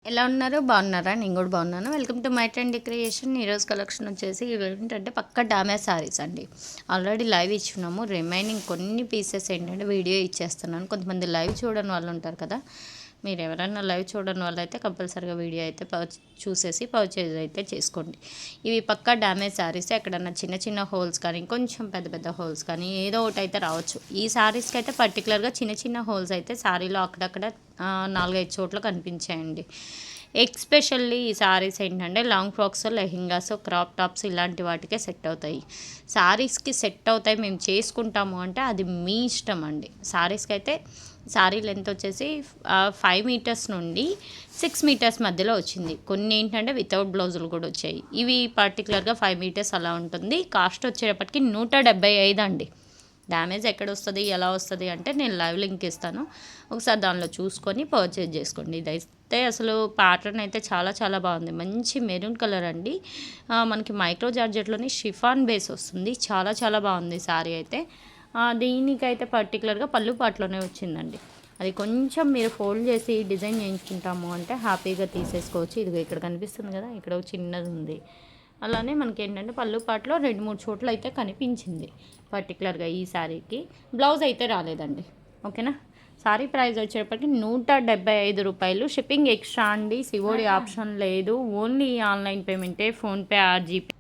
ఎలా ఉన్నారు? బాగున్నారా? నేను కూడా బాగున్నాను. Welcome to my trendy creation. ఈరోజు కలెక్షన్ వచ్చేసి ఏంటంటే పక్కా డామేజ్ శారీస్ అండి. ఆల్రెడీ లైవ్ ఇచ్చున్నాము. రిమైనింగ్ కొన్ని పీసెస్ ఏంటంటే వీడియో ఇచ్చేస్తున్నాను. కొంతమంది లైవ్ చూడని వాళ్ళు ఉంటారు కదా, మీరు ఎవరైనా లైవ్ చూడని వాళ్ళు అయితే కంపల్సరీగా వీడియో అయితే చూసేసి పర్చేజ్ అయితే చేసుకోండి. ఇవి పక్కా డ్యామేజ్ శారీస్. ఎక్కడన్నా చిన్న చిన్న హోల్స్ కానీ కొంచెం పెద్ద పెద్ద హోల్స్ కానీ ఏదో ఒకటి అయితే రావచ్చు. ఈ శారీస్కి అయితే పర్టికులర్గా చిన్న చిన్న హోల్స్ అయితే శారీలో అక్కడక్కడ 4-5 చోట్ల కనిపించాయండి. ఎక్స్పెషల్లీ ఈ శారీస్ ఏంటంటే long frocks, lehengas, crop tops ఇలాంటి వాటికే సెట్ అవుతాయి. శారీస్కి సెట్ అవుతాయి, మేము చేసుకుంటాము అంటే అది మీ ఇష్టం అండి. శారీస్కి అయితే శారీ లెంత్ వచ్చేసి 5 మీటర్స్ నుండి 6 మీటర్స్ మధ్యలో వచ్చింది. కొన్ని ఏంటంటే వితౌట్ బ్లౌజులు కూడా వచ్చాయి. ఇవి పర్టికులర్గా 5 మీటర్స్ అలా ఉంటుంది. కాస్ట్ వచ్చేటప్పటికి 175 అండి. డ్యామేజ్ ఎక్కడ వస్తుంది, ఎలా వస్తుంది అంటే నేను లైవ్ లింక్ ఇస్తాను, ఒకసారి దానిలో చూసుకొని పర్చేజ్ చేసుకోండి. ఇదైతే అసలు ప్యాటర్న్ అయితే చాలా చాలా బాగుంది. మంచి మెరూన్ కలర్ అండి. మనకి మైక్రో జార్జెట్లోని షిఫాన్ బేస్ వస్తుంది. చాలా చాలా బాగుంది శారీ అయితే. దీనికైతే పర్టికులర్గా పళ్ళు పాటలోనే వచ్చిందండి. అది కొంచెం మీరు ఫోల్డ్ చేసి డిజైన్ చేయించుకుంటాము అంటే హ్యాపీగా తీసేసుకోవచ్చు. ఇదిగో ఇక్కడ కనిపిస్తుంది కదా, ఇక్కడ చిన్నది ఉంది. అలానే మనకి ఏంటంటే పళ్ళు పాటలో 2-3 చోట్ల అయితే కనిపించింది. పర్టికులర్గా ఈ శారీకి బ్లౌజ్ అయితే రాలేదండి. ఓకేనా. శారీ ప్రైస్ వచ్చేటప్పటికి 175 రూపాయలు. షిప్పింగ్ ఎక్స్ట్రా అండి. సిఓడి ఆప్షన్ లేదు. ఓన్లీ ఆన్లైన్ పేమెంటే, PhonePe or GPay.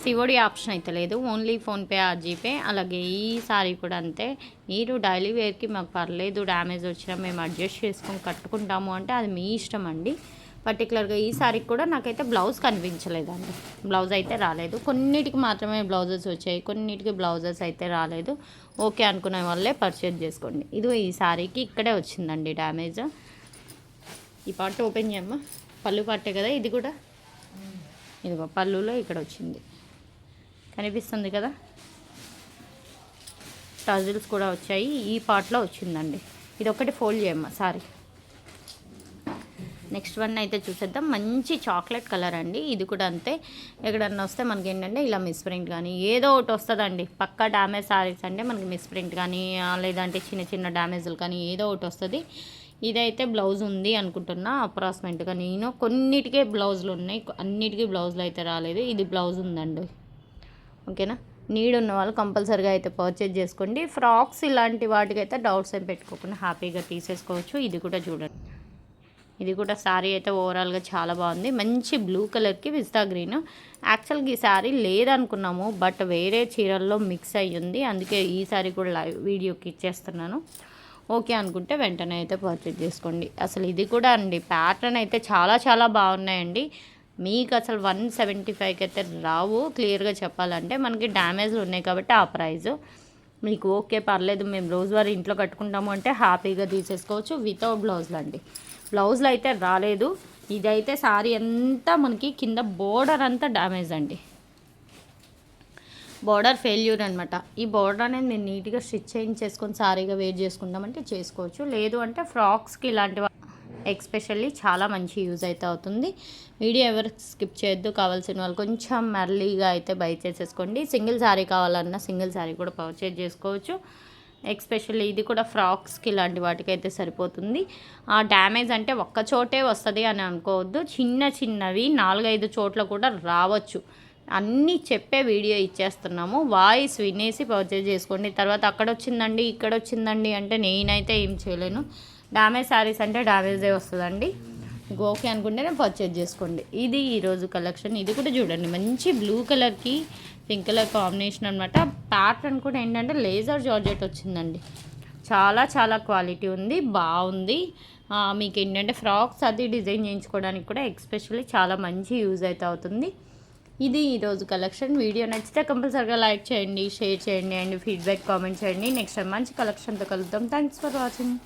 COD option అయితే లేదు, ఓన్లీ ఫోన్పే ఆర్ జీపే. అలాగే ఈ శారీ కూడా అంతే. మీరు డైలీ వేర్కి మాకు పర్లేదు, డ్యామేజ్ వచ్చినా మేము అడ్జస్ట్ చేసుకొని కట్టుకుంటాము అంటే అది మీ ఇష్టం అండి. పర్టికులర్గా ఈ శారీకి కూడా నాకైతే బ్లౌజ్ కనిపించలేదండి. బ్లౌజ్ అయితే రాలేదు. కొన్నిటికి మాత్రమే బ్లౌజెస్ వచ్చాయి, కొన్నిటికి బ్లౌజెస్ అయితే రాలేదు. ఓకే అనుకునే వాళ్ళే పర్చేజ్ చేసుకోండి. ఇది ఈ శారీకి ఇక్కడే వచ్చిందండి డ్యామేజ్. ఈ పార్ట్ ఓపెన్ చేయమ్మా. పళ్ళు పార్టే కదా ఇది కూడా. ఇదిగో పళ్ళులో ఇక్కడ వచ్చింది, కనిపిస్తుంది కదా. టజిల్స్ కూడా వచ్చాయి. ఈ పార్ట్లో వచ్చిందండి. ఇది ఒకటి ఫోల్డ్ చేయమ్మా సారీ. నెక్స్ట్ వన్ అయితే చూసేద్దాం. మంచి చాక్లెట్ కలర్ అండి. ఇది కూడా అంతే. ఎక్కడన్నా వస్తే మనకి ఏంటంటే ఇలా మిస్ ప్రింట్ కానీ ఏదో ఒకటి వస్తుందండి. పక్కా డ్యామేజ్ శారీస్ అంటే మనకి మిస్ ప్రింట్ కానీ లేదంటే చిన్న చిన్న డ్యామేజ్లు కానీ ఏదో ఒకటి వస్తుంది. ఇదైతే బ్లౌజ్ ఉంది అనుకుంటున్నా అప్రాక్సిమేట్గా. నేను కొన్నిటికే బ్లౌజులు ఉన్నాయి, అన్నిటికీ బ్లౌజులు అయితే రాలేదు. ఇది బ్లౌజ్ ఉందండి. ఓకేనా. నీడ్ ఉన్న వాళ్ళు కంపల్సరీగా అయితే పర్చేజ్ చేసుకోండి. ఫ్రాక్స్ ఇలాంటి వాటికైతే డౌట్స్ ఏం పెట్టుకోకుండా హ్యాపీగా తీసేసుకోవచ్చు. ఇది కూడా చూడండి. ఇది కూడా శారీ అయితే ఓవరాల్గా చాలా బాగుంది. మంచి బ్లూ కలర్కి పిస్తా గ్రీన్. యాక్చువల్గా ఈ శారీ లేదనుకున్నాము, బట్ వేరే చీరల్లో మిక్స్ అయ్యింది. అందుకే ఈ శారీ కూడా లైవ్ వీడియోకి ఇచ్చేస్తున్నాను. ఓకే అనుకుంటే వెంటనే అయితే పర్చేజ్ చేసుకోండి. అసలు ఇది కూడా అండి ప్యాటర్న్ అయితే చాలా చాలా బాగున్నాయండి. మీకు అసలు 175కి అయితే రావు. క్లియర్గా చెప్పాలంటే మనకి డ్యామేజ్లు ఉన్నాయి కాబట్టి ఆ ప్రైజు. మీకు ఓకే పర్లేదు, మేము రోజువారీ ఇంట్లో కట్టుకుంటాము అంటే హ్యాపీగా తీసేసుకోవచ్చు. వితౌట్ బ్లౌజులు అండి. బ్లౌజులు అయితే రాలేదు. ఇదైతే శారీ అంతా మనకి కింద బోర్డర్ అంతా డ్యామేజ్ అండి. బోర్డర్ ఫెయిల్యూర్ అనమాట. ఈ బోర్డర్ అనేది మీరు నీట్గా స్టిచ్ చేయించేసుకొని శారీగా వేర్ చేసుకుంటామంటే చేసుకోవచ్చు. లేదు అంటే ఫ్రాక్స్కి ఇలాంటివి ఎక్స్పెషల్లీ చాలా మంచి యూజ్ అయితే అవుతుంది. వీడియో ఎవరు స్కిప్ చేయొద్దు. కావాల్సిన వాళ్ళు కొంచెం మెర్లీగా అయితే బై చేసేసుకోండి. సింగిల్ శారీ కావాలన్నా సింగిల్ శారీ కూడా పర్చేజ్ చేసుకోవచ్చు. ఎక్స్పెషల్లీ ఇది కూడా ఫ్రాక్స్కి ఇలాంటి వాటికి అయితే సరిపోతుంది. ఆ డ్యామేజ్ అంటే ఒక్క చోటే వస్తుంది అని అనుకోవద్దు. చిన్న చిన్నవి 4-5 చోట్ల కూడా రావచ్చు. అన్నీ చెప్పే వీడియో ఇచ్చేస్తున్నాము. వాయిస్ వినేసి పర్చేజ్ చేసుకోండి. తర్వాత అక్కడ వచ్చిందండి ఇక్కడ వచ్చిందండి అంటే నేనైతే ఏం చేయలేను. డ్యామేజ్ శారీస్ అంటే డ్యామేజే వస్తుందండి. ఓకే అనుకుంటే నేను పర్చేజ్ చేసుకోండి. ఇది ఈరోజు కలెక్షన్. ఇది కూడా చూడండి, మంచి బ్లూ కలర్కి పింక్ కలర్ కాంబినేషన్ అనమాట. ప్యాటర్న్ కూడా ఏంటంటే లేజర్ జార్జెట్ వచ్చిందండి. చాలా చాలా క్వాలిటీ ఉంది, బాగుంది. మీకు ఏంటంటే ఫ్రాక్స్ అది డిజైన్ చేయించుకోవడానికి కూడా ఎక్స్పెషల్లీ చాలా మంచి యూజ్ అయితే అవుతుంది. ఇది ఈరోజు కలెక్షన్. వీడియో నచ్చితే కంపల్సరీగా లైక్ చేయండి, షేర్ చేయండి అండ్ ఫీడ్బ్యాక్ కామెంట్ చేయండి. నెక్స్ట్ టైం మంచి కలెక్షన్తో కలుద్దాం. Thanks for watching.